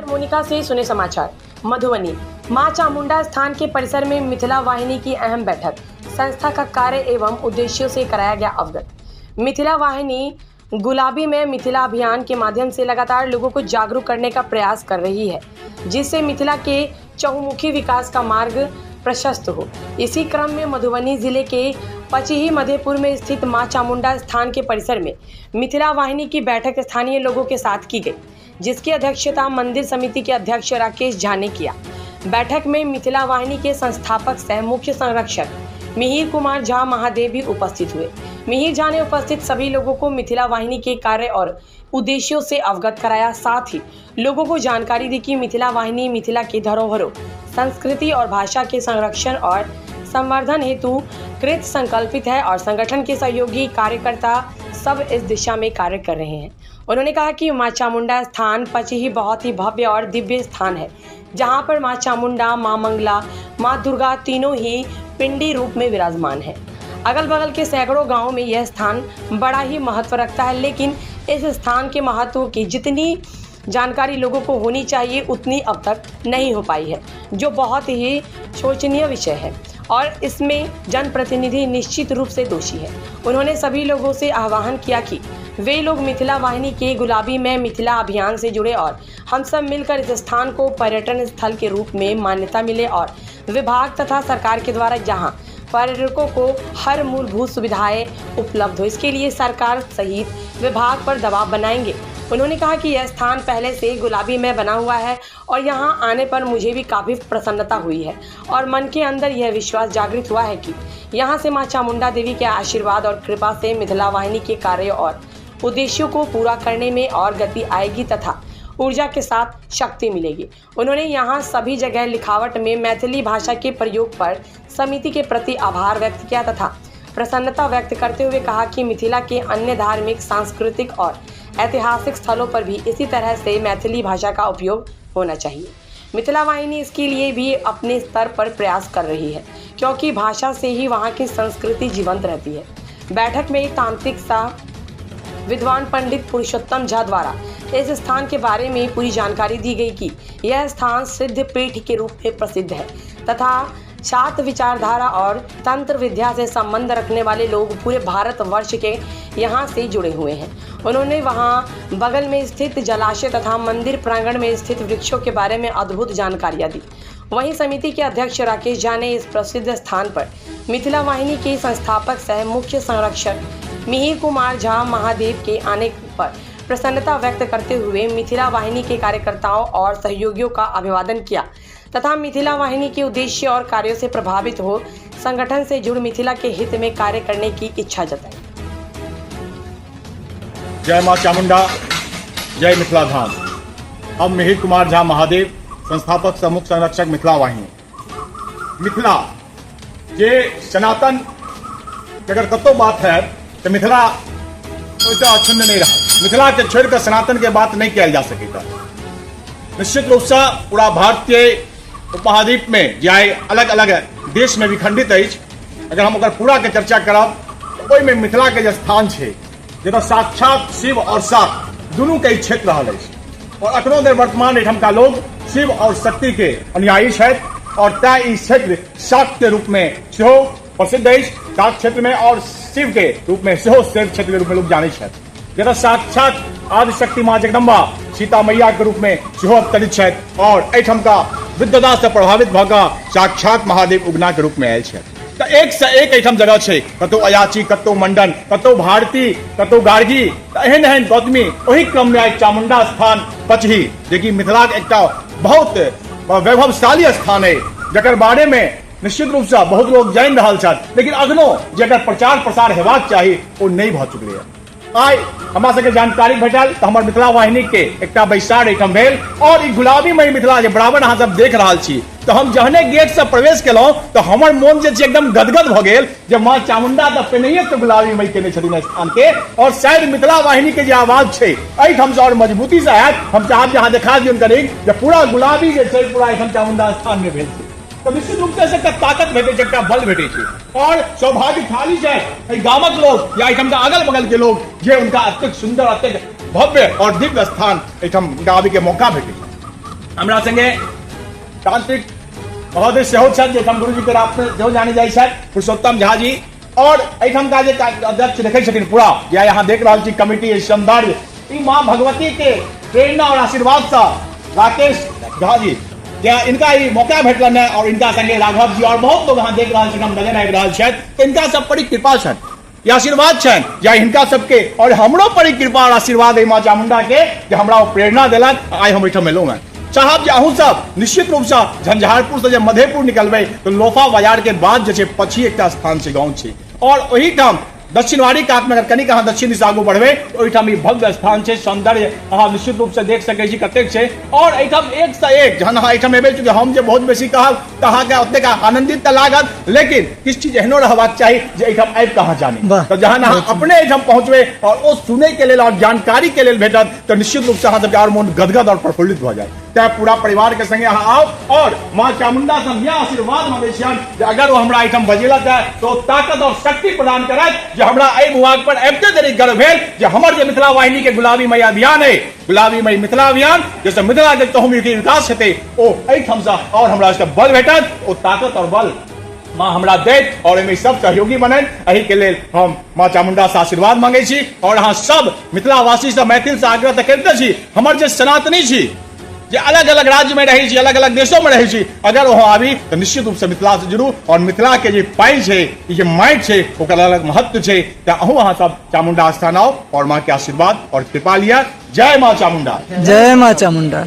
मोनिका से सुने समाचार। मधुबनी मां चामुंडा स्थान के परिसर में मिथिला वाहिनी की अहम बैठक, संस्था का कार्य एवं उद्देश्यों से कराया गया अवगत। मिथिला वाहिनी गुलाबी में मिथिला अभियान के माध्यम से लगातार लोगों को जागरूक करने का प्रयास कर रही है, जिससे मिथिला के चहुमुखी विकास का मार्ग प्रशस्त हो। इसी क्रम में मधुबनी जिले के पचही मधेपुर में स्थित मां चामुंडा स्थान के परिसर में मिथिला वाहिनी की बैठक स्थानीय लोगों के साथ की गई, जिसकी अध्यक्षता मंदिर समिति के अध्यक्ष राकेश झा ने किया। बैठक में मिथिला वाहिनी के संस्थापक सह मुख्य संरक्षक मिहिर कुमार झा महादेव भी उपस्थित हुए। मिहिर झा ने उपस्थित सभी लोगों को मिथिला वाहिनी के कार्य और उद्देश्यों से अवगत कराया। साथ ही लोगों को जानकारी दी कि मिथिला वाहिनी मिथिला की धरोहरों, संस्कृति और भाषा के संरक्षण और संवर्धन हेतु कृत संकल्पित है और संगठन के सहयोगी कार्यकर्ता सब इस दिशा में कार्य कर रहे हैं। उन्होंने कहा कि मां चामुंडा स्थान पचही बहुत ही भव्य और दिव्य स्थान है, जहां पर मां चामुंडा, मां मंगला, मां दुर्गा तीनों ही पिंडी रूप में विराजमान है। अगल बगल के सैकड़ों गांवों में यह स्थान बड़ा ही महत्व रखता है, लेकिन इस स्थान के महत्व की जितनी जानकारी लोगों को होनी चाहिए उतनी अब तक नहीं हो पाई है, जो बहुत ही शोचनीय विषय है और इसमें जनप्रतिनिधि निश्चित रूप से दोषी है। उन्होंने सभी लोगों से आह्वान किया कि वे लोग मिथिला वाहिनी के गुलाबी में मिथिला अभियान से जुड़े और हम सब मिलकर इस स्थान को पर्यटन स्थल के रूप में मान्यता मिले और विभाग तथा सरकार के द्वारा जहां पर्यटकों को हर मूलभूत सुविधाएं उपलब्ध हो, इसके लिए सरकार सहित विभाग पर दबाव बनाएंगे। उन्होंने कहा कि यह स्थान पहले से गुलाबी में बना हुआ है और यहां आने पर मुझे भी काफ़ी प्रसन्नता हुई है और मन के अंदर यह विश्वास जागृत हुआ है कि यहां से मां चामुंडा देवी के आशीर्वाद और कृपा से मिथिला वाहिनी के कार्य और उद्देश्यों को पूरा करने में और गति आएगी तथा ऊर्जा के साथ शक्ति मिलेगी। उन्होंने यहां सभी जगह लिखावट में मैथिली भाषा के प्रयोग पर समिति के प्रति आभार व्यक्त किया तथा प्रसन्नता व्यक्त करते हुए कहा कि मिथिला के अन्य धार्मिक, सांस्कृतिक और ऐतिहासिक स्थलों पर भी इसी तरह से मैथिली भाषा का उपयोग होना चाहिए। मिथिला वाहिनी इसके लिए भी अपने स्तर पर प्रयास कर रही है, क्योंकि भाषा से ही वहाँ की संस्कृति जीवंत रहती है। बैठक में तांत्रिक सह विद्वान पंडित पुरुषोत्तम झा द्वारा इस स्थान के बारे में पूरी जानकारी दी गई कि यह स्थान सिद्ध पीठ के रूप में प्रसिद्ध है तथा शाक्त विचारधारा और तंत्र विद्या से संबंध रखने वाले लोग पूरे भारतवर्ष के यहाँ से जुड़े हुए हैं। उन्होंने वहाँ बगल में स्थित जलाशय तथा मंदिर प्रांगण में स्थित वृक्षों के बारे में अद्भुत जानकारियाँ दी। वहीं समिति के अध्यक्ष राकेश झा ने इस प्रसिद्ध स्थान पर मिथिला वाहिनी के संस्थापक सह मुख्य संरक्षक मिहिर कुमार झा महादेव के आने पर प्रसन्नता व्यक्त करते हुए मिथिला वाहिनी के कार्यकर्ताओं और सहयोगियों का अभिवादन किया तथा मिथिला वाहिनी के उद्देश्य और कार्यों से प्रभावित हो संगठन से जुड़ मिथिला के हित में कार्य करने की इच्छा जताई। जय मां चामुंडा, जय मिथिला धाम। हम मिहिर कुमार झा महादेव, संस्थापक समूह संरक्षक मिथिला वाहिनी। मिथिला ये सनातन अगर कतो बात है तो मिथिला अक्षुण्ण नहीं रहा। मिथिला के छोड़ कर सनातन के बात नहीं किया जा सकेगा। निश्चित रूप से पूरा भारतीय उपमहाद्वीप में जाए अलग अलग देश में विखंडित है। अगर हम पूरा के चर्चा करब तो ओहि में मिथिला के जो स्थान है जो साक्षात शिव और शाक्त दोनों के क्षेत्र रहा है और अखनो देर वर्तमान एठमका लोग शिव और शक्ति के अनुयायी है और तय इस क्षेत्र शाक्त के रूप में सेहो प्रसिद्ध है। शाक्त क्षेत्र में और शिव के रूप में सेहो शिव क्षेत्र के रूप में लोग जाने हैं। जरा साक्षात आदिशक्ति मां जगदम्बा सीता मैया के रूप में सेहो अवतरित है और एठमका विद्वता से प्रभावित भगा साक्षात महादेव उगना के रूप में आयल है। तो एक से एक एठम जगह है, कतो अयाची, कतो मंडन, कतो भारती, कतो गार्गी, एहन एहन गौतमी। वही क्रम में एक चामुंडा स्थान पचही जेकि मिथिला के एक बहुत वैभवशाली स्थान है, जकर बारे में निश्चित रूप से बहुत लोग जान रहा है, लेकिन अखनो जकर प्रचार प्रसार हेबाक चाहिए वो नहीं भ चुकल है। आई हमरा सबके जानकारी भेटल तो हमार मिथिला वाहिनी के एक बैसार एठम भेल और गुलाबी मई मिथिला जे बराबर अहाँ सब देख रहा छी। तो हम जहने गेट से प्रवेश केलहुँ तो हमर मोन जे एकदम गदगद भ गेल जे मां चामुंडा तो पहिनहिए तो गुलाबी मई केने छथिन स्थान के और शायद मिथिला वाहिनी के जे आवाज है एठम से और मजबूती से आयत। हम चाहब जहाँ देखा दियौन करी जे पूरा गुलाबी जे छै पूरा एठम चामुंडा स्थान में भेल छै। तो निश्चित रूप से एक ताकत भेटे, एक बल भेटे और सौभाग्यशाली है गामक लोग या एठम अगल बगल के लोग जे उनका अत्यंत सुंदर, अत्यंत भव्य और दिव्य स्थान एठम गावे के मौका भेटे। हमरा संगे तांत्रिक महोदय सेहो छथि जे गुरु जी के रात में सेहो जाने जाइ छथि पुरुषोत्तम झा जी और एठम का जे अध्यक्ष देखे छथिन पूरा या यहाँ देख रहा छी कमिटी सौंदर्य ई माँ भगवती के प्रेरणा और आशीर्वाद से राकेश झा जी या इनका ही मौका भेटल है और इनका संगे राघव जी और बहुत लोग यहाँ देख रहा हम नजर आबि रहल छथि इनका सब बड़ी कृपा छनि ये आशीर्वाद छनि या इनका सबके और हमरो पर कृपा और आशीर्वाद है माँ चामुंडा के जे हमरा ओ प्रेरणा देलन आइ हम एहिठाम एलहुँ हैं चाहब जे अहूँ सब निश्चित रूप से झंझारपुर से जब मधेपुर निकलबै तो लोफा बाजार के बाद जे पछी एक स्थान से गाँव छै और वही ठाम दक्षिणवाड़ी कात में अगर कनिक अहाँ दक्षिण दिशा आगू बढ़बै तो ओहिठाम ई भव्य स्थान छै सौंदर्य अहाँ निश्चित रूप से देख सकै छी कतेक छै और एहिठाम एक से एक जहन अहाँ एहिठाम एबै चूँकि हम जे बहुत बेसी कहब तऽ अहाँके ओतेक आनंदित तऽ लागत लेकिन किछु चीज एहनो रहबाक चाही जे एहिठाम आबि कहाँ जानी तऽ जहन अहाँ अपने एहिठाम पहुँचबै और ओ सुनै के लेल और जानकारी के लेल भेटत तऽ निश्चित रूप से अहाँ सबके और मोन गदगद और प्रफुल्लित भऽ जायत तैं पूरा परिवार के संगे अहाँ आओ और माँ चामुंडा से हम यह आशीर्वाद मांगै छियनि जे अगर वो हमरा एहिठाम बजेलत है तो ताकत और शक्ति प्रदान करत जे हमरा एहि भूभाग पर अबिते देरी गर्व भेल जे हमर जे मिथिला वाहिनी के गुलाबी मई अभियान है गुलाबी मई मिथिला अभियान जैसे मिथिला के तहुमुखी विकास हेतै ओ एहिठाम से और हमरा सबके बल भेटत ओ ताकत और बल माँ हमरा देत और एहिमे सब सहयोगी बनत एहि के लेल हम माँ चामुंडा से आशीर्वाद मांगै छी और अहाँ सब मिथिलावासी से मैथिल से आग्रह तऽ करिते छी हमर जे सनातनी छी जे अलग अलग राज्य में रही छी अलग अलग देशों में रही छी अगर वहाँ आबी तो निश्चित रूप से मिथिला से जुड़ू और मिथिला के जे पाई छै जे माटि छै ओकर अलग महत्व छै तऽ अहूँ अहाँ सब चामुंडा स्थान आओ और माँ के आशीर्वाद और कृपा लिया जय माँ चामुंडा जय माँ चामुंडा।